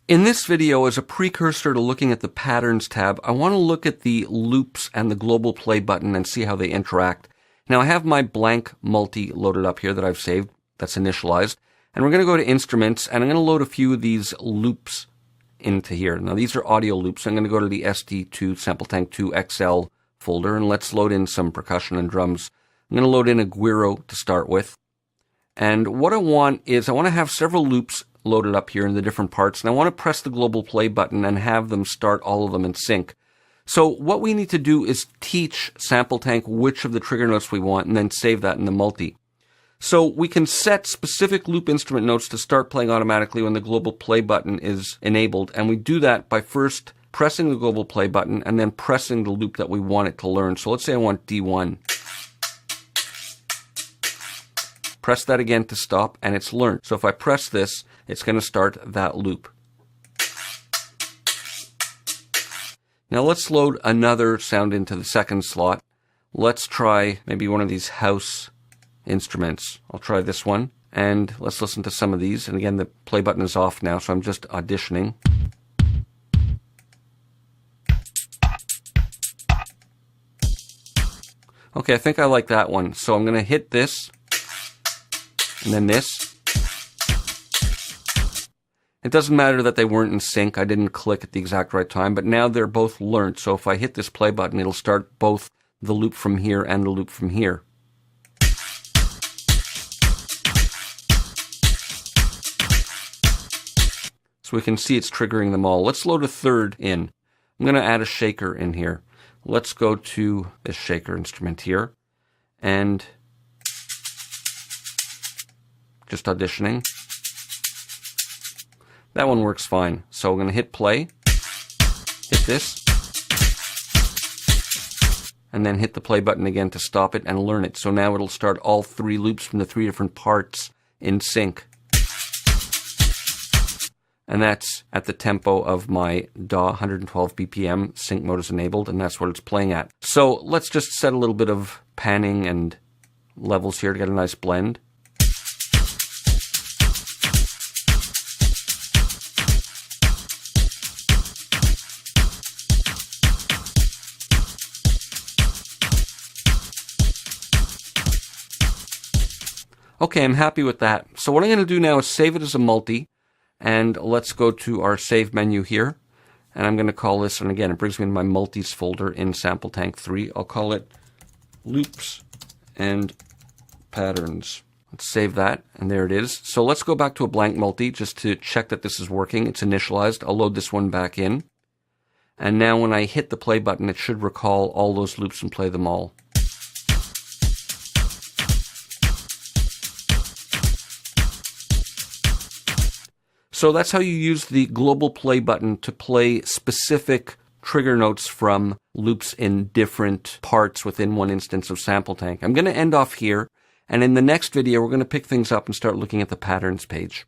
In this video, as a precursor to looking at the Patterns tab, I want to look at the loops and the global play button and see how they interact. Now I have my blank multi loaded up here that I've saved, that's initialized, and we're going to go to Instruments, and I'm going to load a few of these loops into here. Now these are audio loops. I'm going to go to the ST2 Sample Tank 2 XL folder, and let's load in some percussion and drums. I'm going to load in a guiro to start with. And what I want is I want to have several loops loaded up here in the different parts, and I want to press the global play button and have them start all of them in sync. So what we need to do is teach Sample Tank which of the trigger notes we want and then save that in the multi. So we can set specific loop instrument notes to start playing automatically when the global play button is enabled, and we do that by first pressing the global play button and then pressing the loop that we want it to learn. So let's say I want D1. Press that again to stop, and it's learned. So if I press this, it's going to start that loop. Now let's load another sound into the second slot. Let's try maybe one of these house instruments. I'll try this one, and let's listen to some of these. And again, the play button is off now, so I'm just auditioning. Okay, I think I like that one. So I'm going to hit this, and then this. It doesn't matter that they weren't in sync. I didn't click at the exact right time, but now they're both learned. So if I hit this play button, it'll start both the loop from here and the loop from here. So we can see it's triggering them all. Let's load a third in. I'm going to add a shaker in here. Let's go to this shaker instrument here, and just auditioning. That one works fine. So we're going to hit play, hit this, and then hit the play button again to stop it and learn it. So now it'll start all three loops from the three different parts in sync. And that's at the tempo of my DAW 112 BPM. Sync mode is enabled, and that's what it's playing at. So let's just set a little bit of panning and levels here to get a nice blend. Okay, I'm happy with that. So what I'm going to do now is save it as a multi, and let's go to our save menu here, and I'm going to call this, and again, it brings me to my multis folder in Sample Tank 3. I'll call it Loops and Patterns. Let's save that, and there it is. So let's go back to a blank multi just to check that this is working. It's initialized. I'll load this one back in, and now when I hit the play button, it should recall all those loops and play them all. So that's how you use the global play button to play specific trigger notes from loops in different parts within one instance of Sample Tank. I'm going to end off here, and in the next video we're going to pick things up and start looking at the Patterns page.